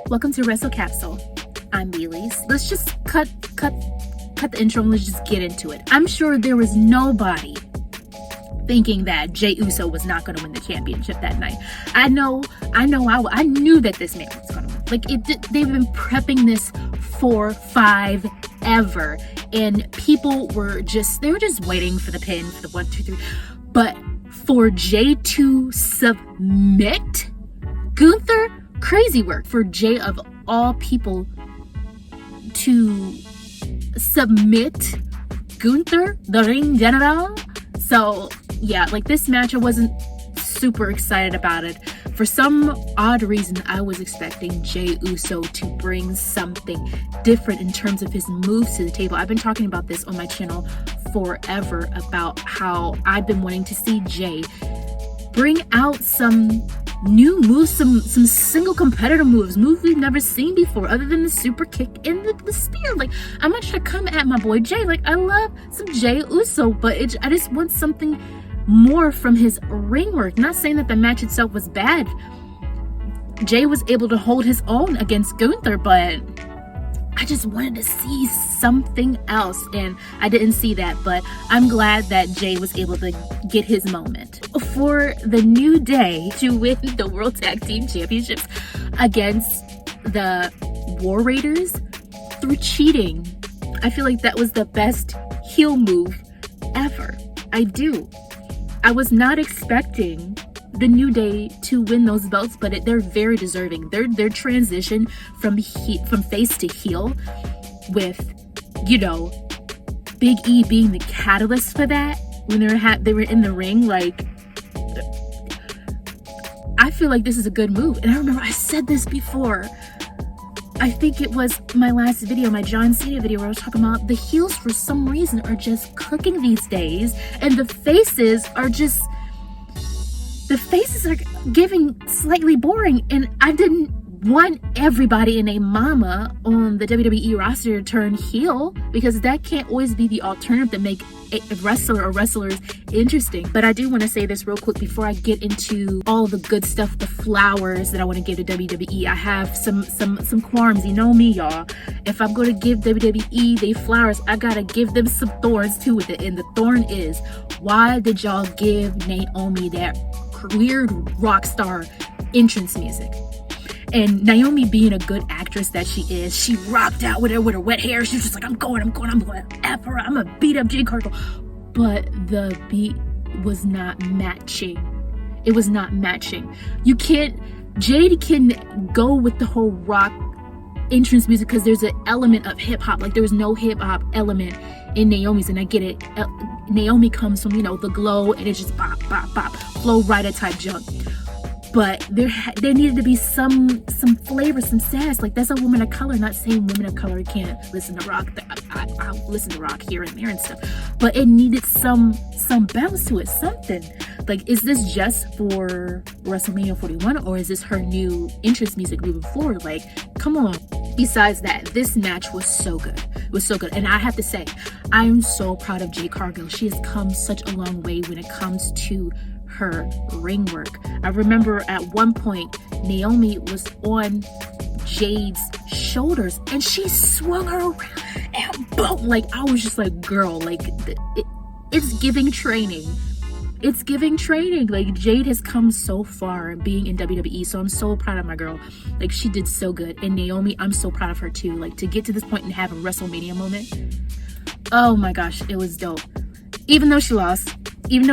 Welcome to Wrestle Capsule. I'm Elise. Let's just cut the intro and let's just get into it. I'm sure there was nobody thinking that Jey Uso was not going to win the championship that night. I knew that this man was going to win. Like, they've been prepping this for forever, and people were just waiting for the pin, for the 1, 2, 3. But for Jey to submit Gunther, crazy work for Jey of all people to submit Gunther, the ring general. So yeah, like, this match, I wasn't super excited about it. For some odd reason, I was expecting Jey Uso to bring something different in terms of his moves to the table. I've been talking about this on my channel forever, about how I've been wanting to see Jey bring out some new moves, some single competitor moves we've never seen before, other than the super kick and the spear. Like, I'm not trying to come at my boy Jey. Like, I love some Jey Uso, but I just want something more from his ring work. Not saying that the match itself was bad. Jey was able to hold his own against Gunther, but I just wanted to see something else, and I didn't see that. But I'm glad that Jey was able to get his moment. For the New Day to win the World Tag Team Championships against the War Raiders through cheating, I feel like that was the best heel move ever. I was not expecting the New Day to win those belts, but they're very deserving. Their transition from face to heel, with, Big E being the catalyst for that when they were in the ring. Like, I feel like this is a good move. And I remember I said this before. I think it was my last video, my John Cena video, where I was talking about the heels for some reason are just cooking these days, and the faces are giving slightly boring. And I didn't want everybody and a mama on the WWE roster to turn heel, because that can't always be the alternative that make a wrestler or wrestlers interesting. But I do want to say this real quick before I get into all the good stuff, the flowers that I want to give to WWE. I have some qualms. You know me, y'all. If I'm going to give WWE they flowers, I gotta give them some thorns too with it. And the thorn is, why did y'all give Naomi that weird rock star entrance music? And Naomi, being a good actress that she is, she rocked out with her wet hair. She was just like, I'm going F her. I'm gonna beat up Jade Cargill. But the beat was not matching. It was not matching. Jade can go with the whole rock entrance music because there's an element of hip hop. Like, there was no hip hop element in Naomi's, and I get it. Naomi comes from, the glow, and it's just bop, bop, bop, Flow Rider type junk. But there needed to be some flavor, some sass. Like, that's a woman of color. Not saying women of color can't listen to rock. I listen to rock here and there and stuff. But it needed some bounce to it, something. Like, is this just for WrestleMania 41, or is this her new entrance music moving forward? Like, come on. Besides that, this match was so good. It was so good. And I have to say, I'm so proud of Jade Cargill. She has come such a long way when it comes to her ring work. I remember at one point Naomi was on Jade's shoulders and she swung her around and boom, like, I was just like, girl, like, it's giving training. It's giving training. Like, Jade has come so far being in WWE, so I'm so proud of my girl. Like, she did so good. And Naomi, I'm so proud of her too. Like, to get to this point and have a WrestleMania moment, oh my gosh, it was dope. Even though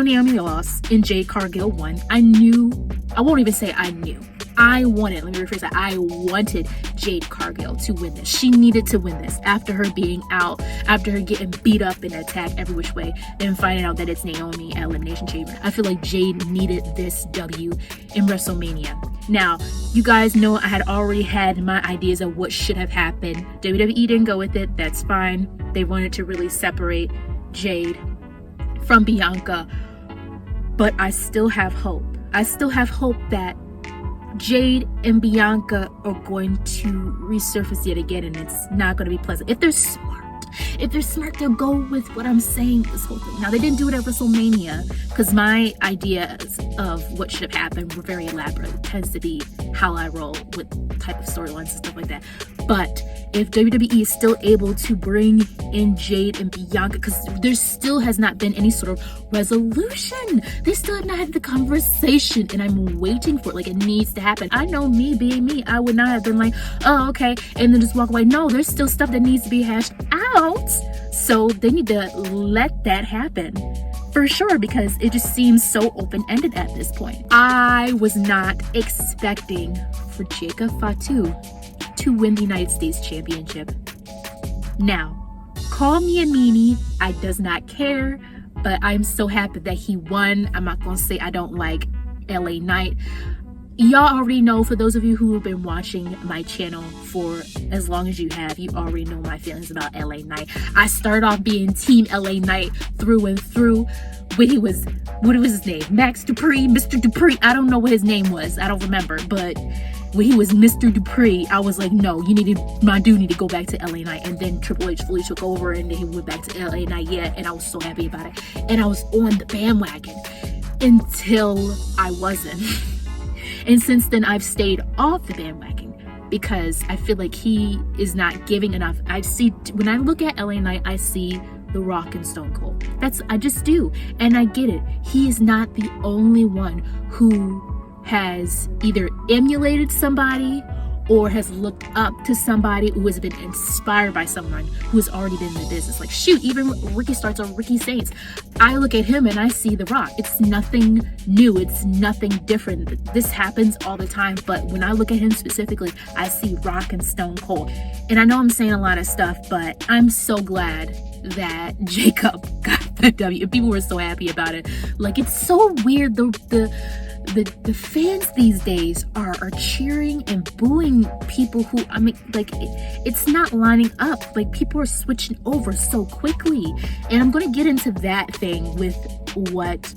Naomi lost and Jade Cargill won, I wanted Jade Cargill to win this. She needed to win this after her being out, after her getting beat up and attacked every which way, and finding out that it's Naomi at Elimination Chamber. I feel like Jade needed this W in WrestleMania. Now, you guys know I had already had my ideas of what should have happened. WWE didn't go with it. That's fine. They wanted to really separate Jade from Bianca, but I still have hope. I still have hope that Jade and Bianca are going to resurface yet again, and it's not going to be pleasant. If they're smart, If they're smart, they'll go with what I'm saying this whole thing. Now, they didn't do it at WrestleMania because my ideas of what should have happened were very elaborate. It tends to be how I roll with type of storylines and stuff like that. But if WWE is still able to bring in Jade and Bianca, because there still has not been any sort of resolution. They still have not had the conversation, and I'm waiting for it. Like, it needs to happen. I know, me being me, I would not have been like, oh, okay, and then just walk away. No, there's still stuff that needs to be hashed out. So they need to let that happen. For sure, because it just seems so open-ended at this point. I was not expecting for Jacob Fatu to win the United States Championship. Now, call me a meanie, I does not care, but I'm so happy that he won. I'm not gonna say I don't like LA Knight. Y'all already know, for those of you who have been watching my channel for as long as you have, you already know my feelings about LA Knight. I started off being Team LA Knight through and through when he was, what was his name? Max Dupree, Mr. Dupree. I don't know what his name was. I don't remember. But when he was Mr. Dupree, I was like, no, my dude need to go back to LA Knight. And then Triple H fully took over, and then he went back to LA Knight. Yeah, and I was so happy about it. And I was on the bandwagon until I wasn't. And since then, I've stayed off the bandwagon because I feel like he is not giving enough. When I look at LA Knight, I see The Rock and Stone Cold. I just do. And I get it. He is not the only one who has either emulated somebody or has looked up to somebody who has been inspired by someone who has already been in the business. Like, shoot, even Ricky Starks or Ricky Saints. I look at him and I see The Rock. It's nothing new. It's nothing different. This happens all the time. But when I look at him specifically, I see Rock and Stone Cold. And I know I'm saying a lot of stuff, but I'm so glad that Jacob got the W. People were so happy about it. Like, it's so weird. The fans these days are cheering and booing people who, I mean, like, it's not lining up. Like, people are switching over so quickly. And I'm going to get into that thing with what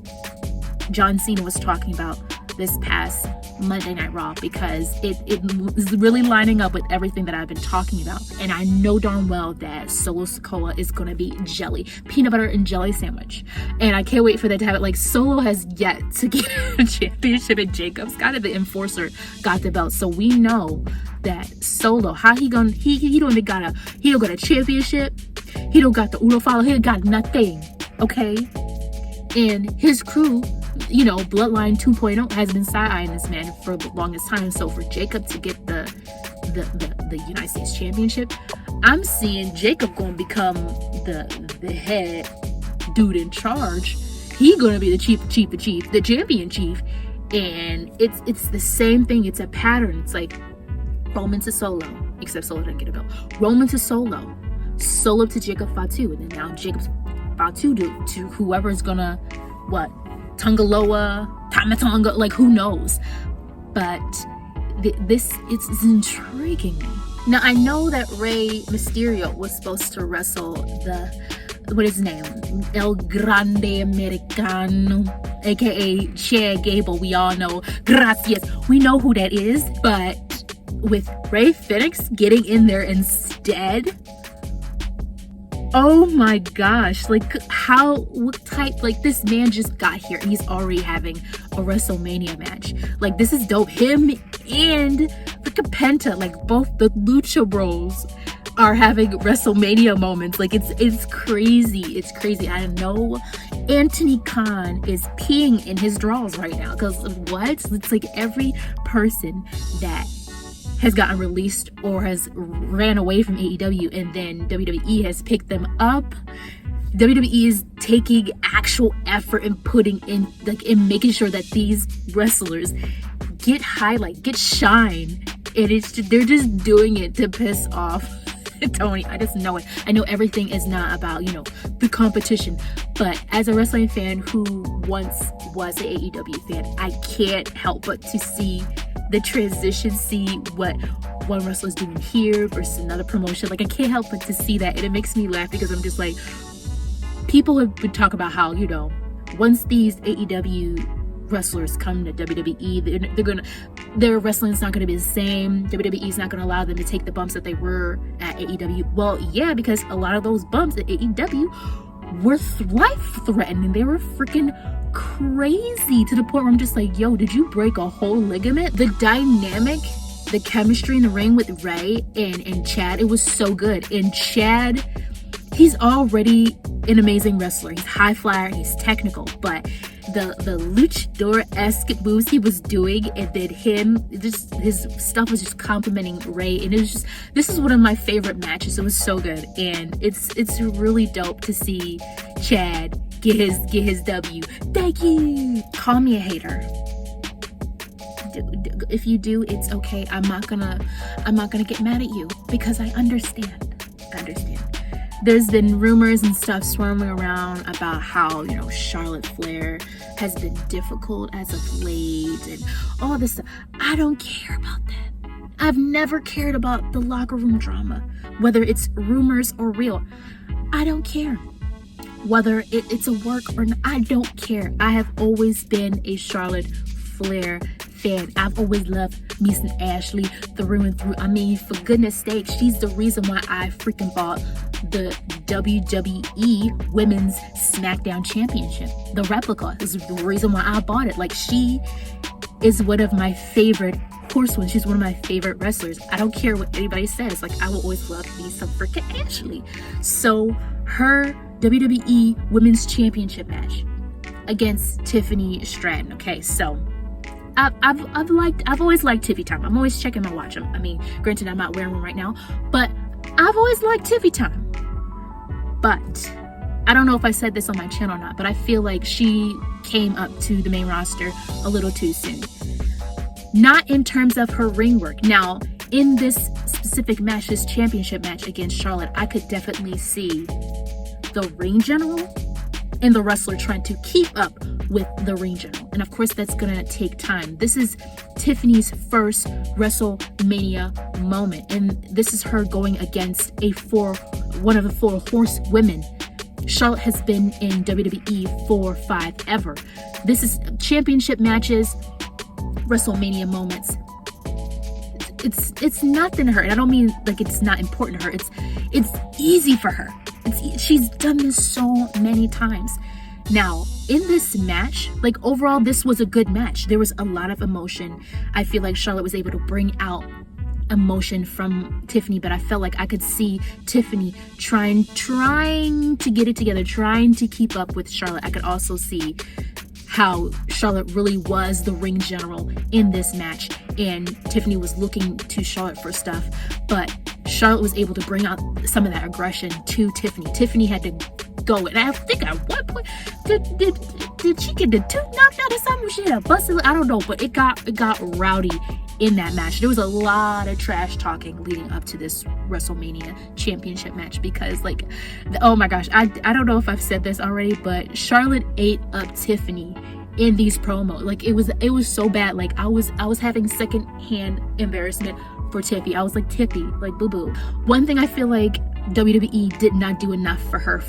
John Cena was talking about this past Monday Night Raw, because it is really lining up with everything that I've been talking about. And I know darn well that Solo Sikoa is going to be jelly, peanut butter and jelly sandwich. And I can't wait for that to happen. Like, Solo has yet to get a championship, and Jacob's got it. The enforcer got the belt. So we know that Solo, how he don't got a championship. He don't got the Uno follow. He got nothing. Okay. And his crew, you know, Bloodline 2.0 has been side-eyeing this man for the longest time. So for Jacob to get the United States Championship, I'm seeing Jacob going to become the head dude in charge. He going to be the chief, the champion chief. And it's the same thing. It's a pattern. It's like Roman to Solo, except Solo didn't get a belt. Roman to Solo, Solo to Jacob Fatu, and then now Jacob Fatu to whoever's gonna, what, Tungaloa, Tamatonga, like, who knows. But it's intriguing me. Now, I know that Rey Mysterio was supposed to wrestle what is his name? El Grande Americano, aka Chad Gable. We all know. Gracias. We know who that is. But with Rey Fenix getting in there instead, oh my gosh, like, what type, like, this man just got here and he's already having a WrestleMania match. Like, this is dope. Him and freaking Penta, like, both the Lucha Bros are having WrestleMania moments. Like, it's crazy. It's crazy. I know Anthony Khan is peeing in his drawers right now, because what? It's like every person that has gotten released or has ran away from AEW and then WWE has picked them up. WWE is taking actual effort and putting in, like, in making sure that these wrestlers get highlight, get shine. And they're just doing it to piss off Tony. I just know it. I know everything is not about, you know, the competition. But as a wrestling fan who once was an AEW fan, I can't help but to see the transition, see what one wrestler is doing here versus another promotion. Like, I can't help but to see that, and it makes me laugh because I'm just like, people have been talking about how, you know, once these AEW wrestlers come to WWE. Their wrestling's not gonna be the same. WWE's not gonna allow them to take the bumps that they were at AEW. Well, yeah, because a lot of those bumps at AEW were life-threatening. They were freaking crazy, to the point where I'm just like, yo, did you break a whole ligament? The dynamic, the chemistry in the ring with Ray and Chad, it was so good. And Chad, he's already an amazing wrestler. He's high flyer, he's technical, but the luchador-esque moves he was doing, and then his stuff was just complimenting Ray, and it was just, this is one of my favorite matches. It was so good, and it's really dope to see Chad get his W. Thank you. Call me a hater. If you do, it's okay. I'm not gonna get mad at you, because I understand. There's been rumors and stuff swirling around about how, Charlotte Flair has been difficult as of late and all this stuff. I don't care about that. I've never cared about the locker room drama, whether it's rumors or real. I don't care. Whether it's a work or not, I don't care. I have always been a Charlotte Flair fan. I've always loved me some Ashley through and through. I mean, for goodness sake, she's the reason why I freaking bought the WWE Women's SmackDown Championship. The replica is the reason why I bought it. Like, she is one of my favorite horsewomen. She's one of my favorite wrestlers. I don't care what anybody says. Like, I will always love me some freaking Ashley. So her WWE Women's Championship match against Tiffany Stratton. Okay, so I've always liked Tiffy Time. I'm always checking my watch. I mean, granted, I'm not wearing one right now, but I've always liked Tiffy Time. But I don't know if I said this on my channel or not, but I feel like she came up to the main roster a little too soon. Not in terms of her ring work. Now, in this specific match, this championship match against Charlotte, I could definitely see the ring general and the wrestler trying to keep up with the ring general. And of course, that's gonna take time. This is Tiffany's first WrestleMania moment, and this is her going against one of the 4 horsewomen. Charlotte has been in WWE 4-5 ever. This is championship matches, WrestleMania moments. It's nothing to her, and I don't mean like it's not important to her. It's easy for her. She's done this so many times. Now, in this match, like, overall, this was a good match. There was a lot of emotion. I feel like Charlotte was able to bring out emotion from Tiffany, but I felt like I could see Tiffany trying to get it together, trying to keep up with Charlotte. I could also see how Charlotte really was the ring general in this match, and Tiffany was looking to Charlotte for stuff, but Charlotte was able to bring out some of that aggression to Tiffany. Tiffany had to go, and I think at one point did she get the tooth knocked out or something? She had a busted, I don't know, but it got rowdy in that match. There was a lot of trash talking leading up to this WrestleMania championship match, because, like, oh my gosh, I don't know if I've said this already, but Charlotte ate up Tiffany in these promos. Like, it was so bad. Like, I was having secondhand embarrassment for Tiffy. I was like, Tiffy, like, boo-boo. One thing I feel like WWE did not do enough for her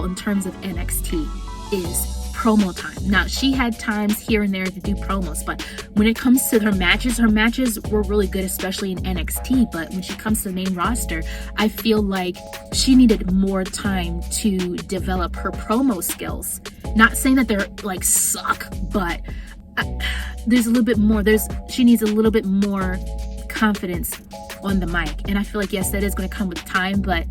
in terms of NXT, is promo time. Now, she had times here and there to do promos, but when it comes to her matches were really good, especially in NXT. But when she comes to the main roster, I feel like she needed more time to develop her promo skills. Not saying that they're like suck, but there's a little bit more. She needs a little bit more confidence on the mic, and I feel like, yes, that is going to come with time, but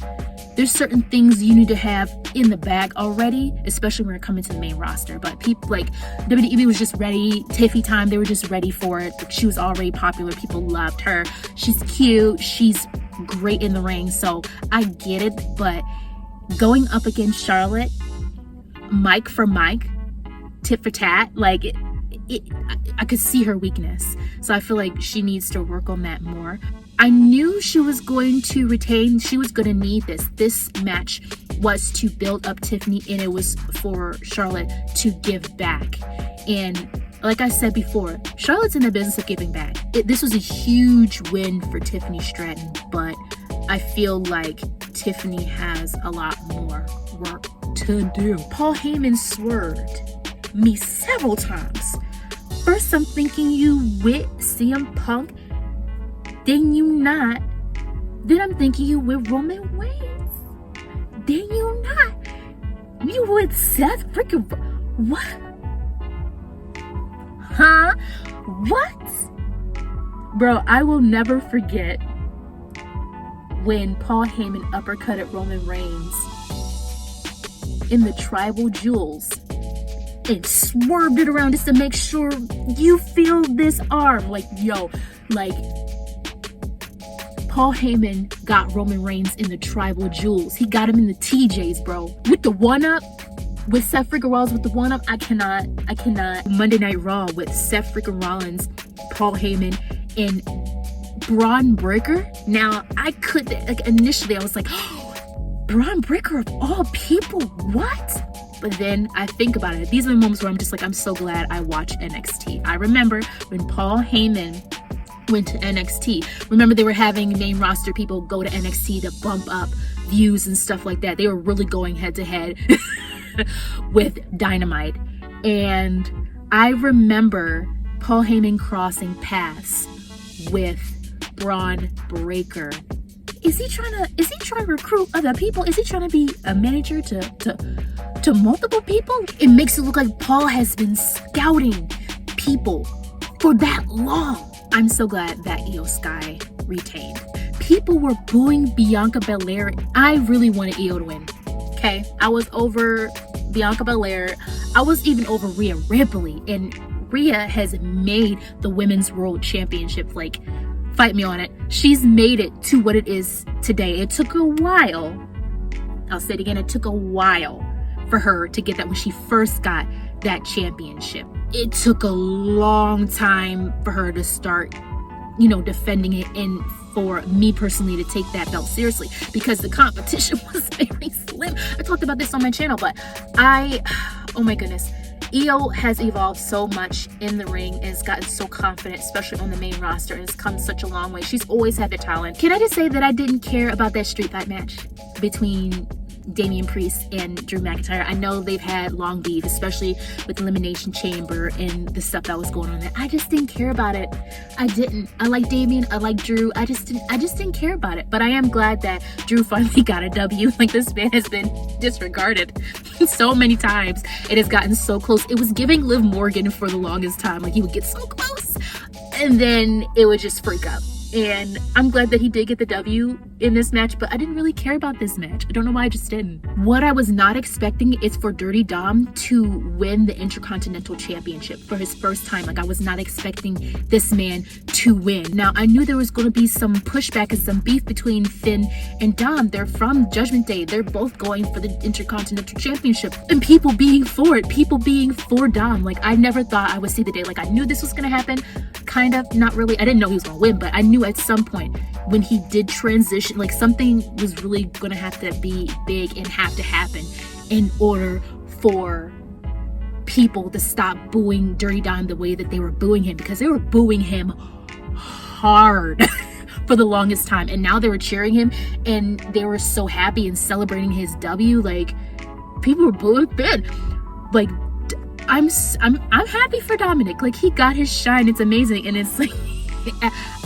there's certain things you need to have in the bag already, especially when you're coming to the main roster. But people like WWE was just ready. Tiffy Time, they were just ready for it. She was already popular. People loved her. She's cute. She's great in the ring. So I get it. But going up against Charlotte, mic for mic, tit for tat, like I could see her weakness. So I feel like she needs to work on that more. I knew she was going to retain. She was going to need this. This match was to build up Tiffany, and it was for Charlotte to give back. And like I said before, Charlotte's in the business of giving back. This was a huge win for Tiffany Stratton, but I feel like Tiffany has a lot more work to do. Paul Heyman swerved me several times first I'm thinking you with CM Punk, then you not. Then I'm thinking you with Roman Reigns, then you not. You with Seth freaking... What? Huh? What? Bro, I will never forget when Paul Heyman uppercutted Roman Reigns in the Tribal Jewels and swerved it around just to make sure you feel this arm. Like, yo, like, Paul Heyman got Roman Reigns in the Tribal Jewels. He got him in the TJs, bro. With the one-up, with Seth freaking Rollins with the one-up, I cannot. Monday Night Raw with Seth freaking Rollins, Paul Heyman, and Braun Breaker. Now, I could, like, initially I was like, oh, Braun Breaker of all people, what? But then I think about it. These are the moments where I'm just like, I'm so glad I watched NXT. I remember when Paul Heyman went to NXT. Remember, they were having main roster people go to NXT to bump up views and stuff like that. They were really going head to head with Dynamite. And I remember Paul Heyman crossing paths with Braun Breaker. Is he trying to recruit other people? Is he trying to be a manager to multiple people? It makes it look like Paul has been scouting people for that long. I'm so glad that Iyo Sky retained. People were booing Bianca Belair. I really wanted Iyo to win. Okay, I was over Bianca Belair. I was even over Rhea Ripley, and Rhea has made the Women's World Championship, like, fight me on it. She's made it to what it is today. It took a while. I'll say it again. It took a while for her to get that when she first got that championship. It took a long time for her to start, you know, defending it, and for me personally to take that belt seriously, because the competition was very slim. I talked about this on my channel, but oh my goodness. Iyo has evolved so much in the ring and has gotten so confident, especially on the main roster, and has come such a long way. She's always had the talent. Can I just say that I didn't care about that street fight match between Damian Priest and Drew McIntyre? I know they've had long beef, especially with Elimination Chamber and the stuff that was going on there. I just didn't care about it. I didn't. I like Damian. I like Drew. I just didn't care about it. But I am glad that Drew finally got a W. Like, this man has been disregarded so many times. It has gotten so close. It was giving Liv Morgan for the longest time. Like, he would get so close and then it would just freak up. And I'm glad that he did get the W in this match, but I didn't really care about this match. I don't know why, I just didn't. What I was not expecting is for Dirty Dom to win the Intercontinental Championship for his first time. Like, I was not expecting this man to win. Now, I knew there was going to be some pushback and some beef between Finn and Dom. They're from Judgment Day. They're both going for the Intercontinental Championship. And people being for it. People being for Dom. Like, I never thought I would see the day. Like, I knew this was going to happen. Kind of, not really. I didn't know he was going to win, but I knew at some point when he did transition, like, something was really going to have to be big and have to happen in order for people to stop booing Dirty Dom the way that they were booing him, because they were booing him hard for the longest time, and now they were cheering him and they were so happy and celebrating his W. Like, people were booing Finn. Like, I'm happy for Dominik. Like, he got his shine. It's amazing. And it's like,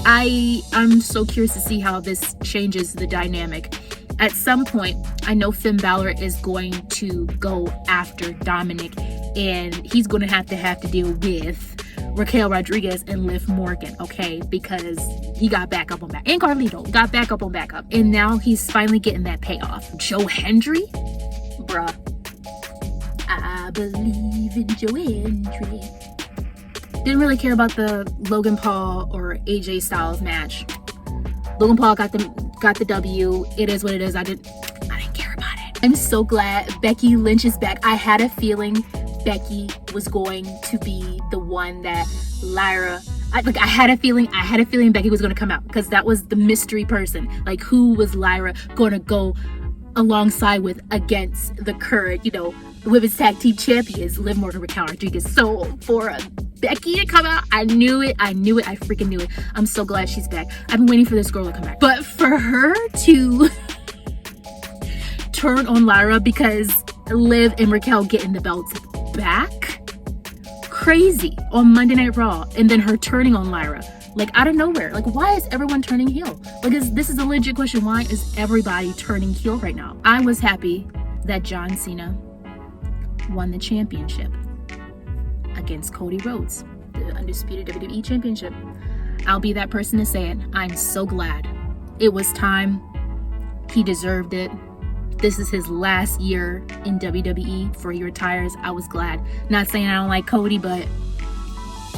I'm so curious to see how this changes the dynamic. At some point, I know Finn Balor is going to go after Dominik, and he's going to have to deal with Raquel Rodriguez and Liv Morgan, okay? Because he got back up on back. And Carlito got back up on back up. And now he's finally getting that payoff. Joe Hendry? Bruh. I believe in Joe Hendry. Didn't really care about the Logan Paul or AJ Styles match. Logan Paul got the W. It is what it is. I didn't care about it. I'm so glad Becky Lynch is back. I had a feeling Becky was going to be the one that Lyra... I had a feeling Becky was going to come out, because that was the mystery person. Like, who was Lyra going to go alongside with against the current, you know, women's tag team champions, Liv Morgan, Raquel Rodriguez. So for Becky to come out, I knew it. I freaking knew it. I'm so glad she's back. I've been waiting for this girl to come back. But for her to turn on Lyra because Liv and Raquel getting the belts back, crazy on Monday Night Raw, and then her turning on Lyra, like out of nowhere. Like, why is everyone turning heel? Like, this is a legit question. Why is everybody turning heel right now? I was happy that John Cena won the championship against Cody Rhodes, the undisputed WWE championship. I'll be that person to say it. I'm so glad. It was time. He deserved it. This is his last year in WWE before he retires. I was glad. Not saying I don't like Cody, but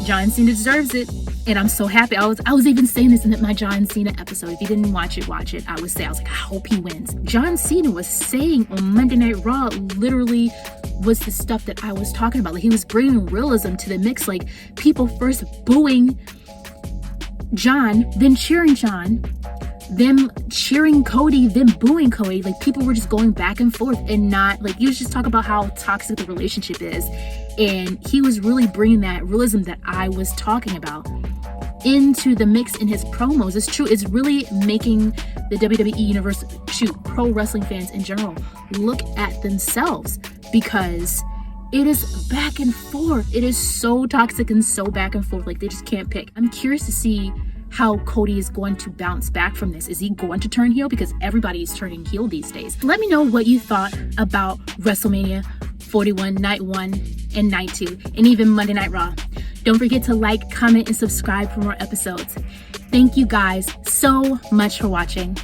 John Cena deserves it. And I'm so happy. I was even saying this in my John Cena episode. If you didn't watch it, watch it. I was like, I hope he wins. John Cena was saying on Monday Night Raw literally was the stuff that I was talking about. Like, he was bringing realism to the mix. Like, people first booing John, then cheering John, them cheering Cody, then booing Cody. Like, people were just going back and forth, and not like, you just talk about how toxic the relationship is, and he was really bringing that realism that I was talking about into the mix in his promos. It's true. It's really making the WWE universe, pro wrestling fans in general, look at themselves, because it is back and forth. It is so toxic and so back and forth. Like, they just can't pick. I'm curious to see how Cody is going to bounce back from this. Is he going to turn heel? Because everybody is turning heel these days. Let me know what you thought about WrestleMania 41, Night 1 and Night 2, and even Monday Night Raw. Don't forget to like, comment, and subscribe for more episodes. Thank you guys so much for watching.